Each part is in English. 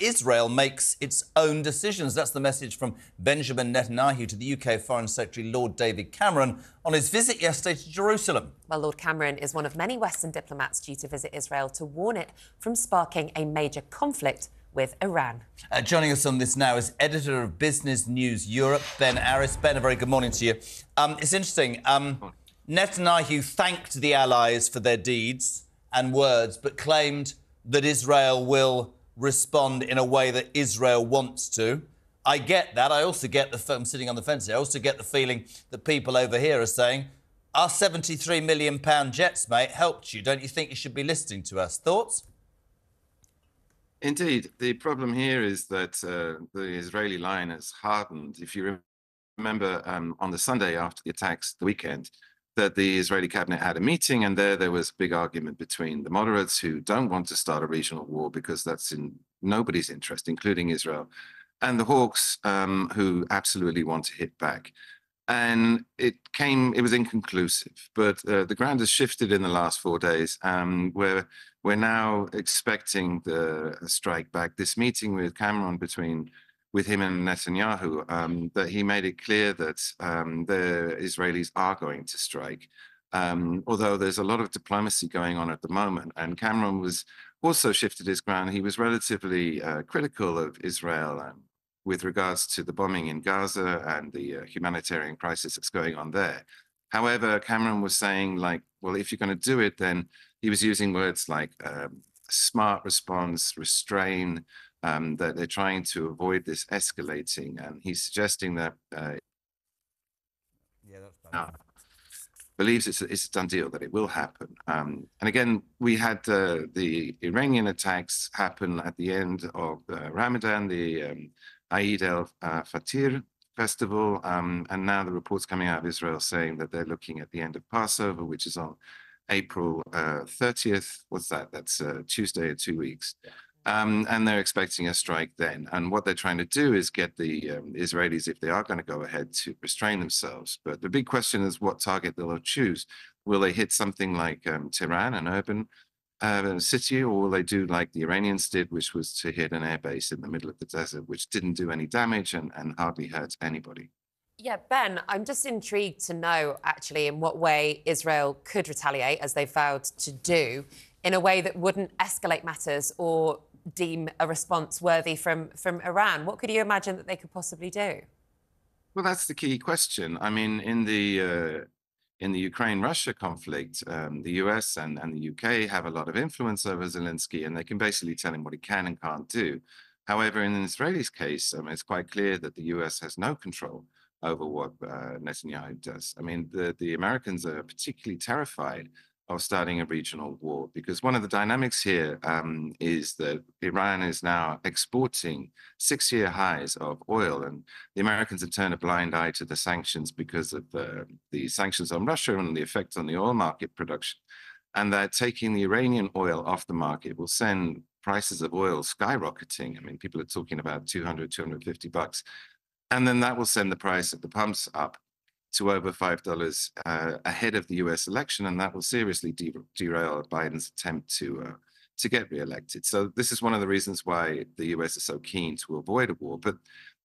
Israel makes its own decisions. That's the message from Benjamin Netanyahu to the UK Foreign Secretary Lord David Cameron on his visit yesterday to Jerusalem. Well, Lord Cameron is one of many Western diplomats due to visit Israel to warn it from sparking a major conflict with Iran. Joining us on this now is editor of Business News Europe, Ben Aris. Ben, a very good morning to you. It's interesting. Netanyahu thanked the Allies for their deeds and words, but claimed that Israel will respond in a way that Israel wants to. I get that. I also get I'm sitting on the fence here. I also get the feeling that people over here are saying, our £73 million jets, mate, helped you. Don't you think you should be listening to us? Thoughts? Indeed. The problem here is that the Israeli line has hardened. If you remember on the Sunday after the attacks, the weekend, that the Israeli cabinet had a meeting, and there was a big argument between the moderates who don't want to start a regional war because that's in nobody's interest, including Israel, and the hawks who absolutely want to hit back. And it was inconclusive, but the ground has shifted in the last 4 days, where we're now expecting the strike back. This meeting with Cameron with him and Netanyahu, that he made it clear that the Israelis are going to strike, although there's a lot of diplomacy going on at the moment. And Cameron was also shifted his ground. He was relatively critical of Israel with regards to the bombing in Gaza and the humanitarian crisis that's going on there. However, Cameron was saying, like, well, if you're going to do it, then he was using words like smart response, restrain, that they're trying to avoid this escalating. And he's suggesting that believes it's a done deal, that it will happen. And again, we had the Iranian attacks happen at the end of Ramadan, the Eid al-Fitr festival, and now the reports coming out of Israel saying that they're looking at the end of Passover, which is on April 30th. What's that? That's Tuesday in 2 weeks. And they're expecting a strike then. And what they're trying to do is get the Israelis, if they are going to go ahead, to restrain themselves. But the big question is what target they'll choose. Will they hit something like Tehran, an urban city, or will they do like the Iranians did, which was to hit an airbase in the middle of the desert, which didn't do any damage and hardly hurt anybody? Yeah, Ben, I'm just intrigued to know, actually, in what way Israel could retaliate, as they vowed to do, in a way that wouldn't escalate matters or deem a response worthy from Iran. What could you imagine that they could possibly do? Well, that's the key question. I mean, in the Ukraine-Russia conflict, the US and the UK have a lot of influence over Zelensky, and they can basically tell him what he can and can't do. However, in the Israelis' case, it's quite clear that the US has no control over what Netanyahu does. I mean, the Americans are particularly terrified of starting a regional war, because one of the dynamics here is that Iran is now exporting 6-year highs of oil, and the Americans have turned a blind eye to the sanctions because of the sanctions on Russia and the effect on the oil market production. And that taking the Iranian oil off the market will send prices of oil skyrocketing. I mean, people are talking about $200, $250. And then that will send the price at the pumps up to over $5 ahead of the US election, and that will seriously derail Biden's attempt to get reelected. So this is one of the reasons why the US is so keen to avoid a war. But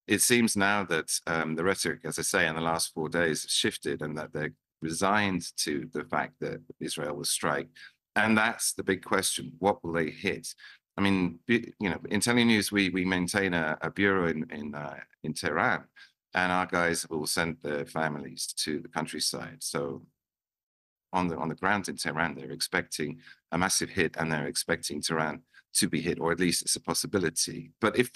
it seems now that the rhetoric, as I say, in the last 4 days has shifted, and that they're resigned to the fact that Israel will strike. And that's the big question. What will they hit? I mean, you know, in Telenews, we maintain a bureau in Tehran, and our guys will send their families to the countryside. So on the ground in Tehran, they're expecting a massive hit, and they're expecting Tehran to be hit, or at least it's a possibility. But if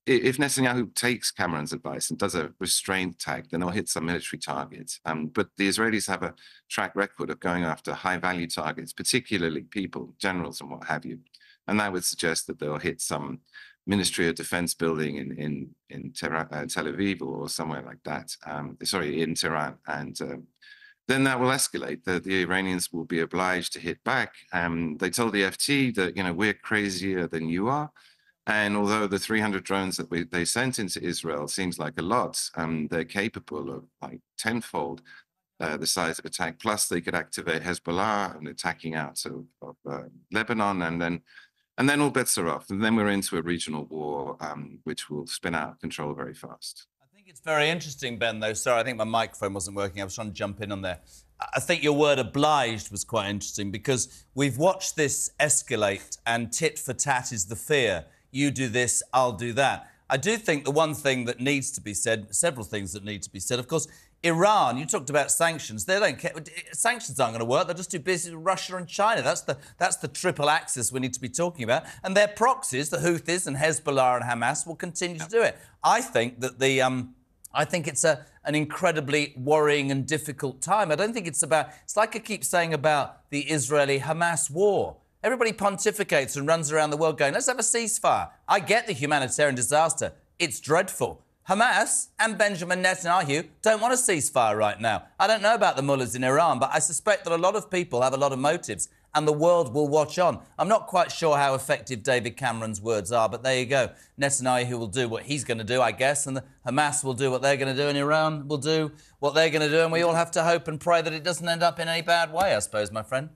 Netanyahu takes Cameron's advice and does a restraint attack, then they'll hit some military targets. But the Israelis have a track record of going after high-value targets, particularly people, generals, and what have you. And that would suggest that they'll hit some Ministry of Defense building in Tel Aviv or somewhere like that. In Tehran. And then that will escalate. The Iranians will be obliged to hit back. They told the FT that, you know, we're crazier than you are. And although the 300 drones that they sent into Israel seems like a lot, they're capable of like tenfold the size of attack. Plus, they could activate Hezbollah and attacking out of Lebanon, and then And then all bets are off. And then we're into a regional war, which will spin out of control very fast. I think it's very interesting, Ben, though. Sorry, I think my microphone wasn't working. I was trying to jump in on there. I think your word obliged was quite interesting because we've watched this escalate and tit for tat is the fear. You do this, I'll do that. I do think the one thing that needs to be said, several things that need to be said, of course, Iran, you talked about sanctions. They don't care. Sanctions aren't going to work. They'll just do business with Russia and China. That's the triple axis we need to be talking about. And their proxies, the Houthis and Hezbollah and Hamas, will continue to do it. I think that I think it's an incredibly worrying and difficult time. I don't think it's like I keep saying about the Israeli-Hamas war. Everybody pontificates and runs around the world going, let's have a ceasefire. I get the humanitarian disaster. It's dreadful. Hamas and Benjamin Netanyahu don't want a ceasefire right now. I don't know about the mullahs in Iran, but I suspect that a lot of people have a lot of motives and the world will watch on. I'm not quite sure how effective David Cameron's words are, but there you go. Netanyahu will do what he's going to do, I guess, and the Hamas will do what they're going to do, and Iran will do what they're going to do, and we all have to hope and pray that it doesn't end up in any bad way, I suppose, my friend.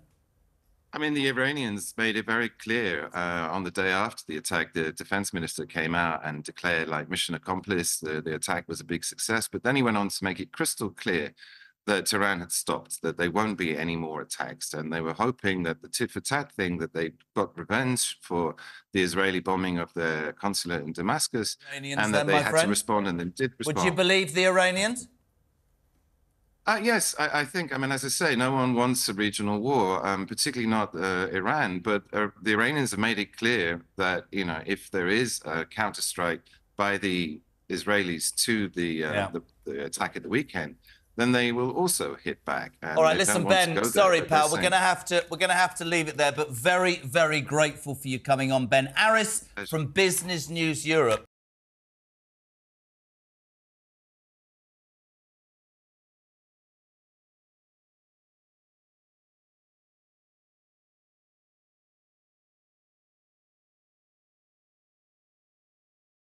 I mean, the Iranians made it very clear on the day after the attack. The defense minister came out and declared, like, mission accomplished. The attack was a big success. But then he went on to make it crystal clear that Tehran had stopped, that there won't be any more attacks. And they were hoping that the tit-for-tat thing, that they got revenge for the Israeli bombing of their consulate in Damascus, Iranians and that then, they had to respond, and they did respond. Would you believe the Iranians? Yes, I think, I mean, as I say, no one wants a regional war, particularly not Iran. But the Iranians have made it clear that, you know, if there is a counterstrike by the Israelis to the attack at the weekend, then they will also hit back. All right, listen, Ben. Sorry, pal. We're going to have to leave it there. But very, very grateful for you coming on, Ben. Aris from Business News Europe.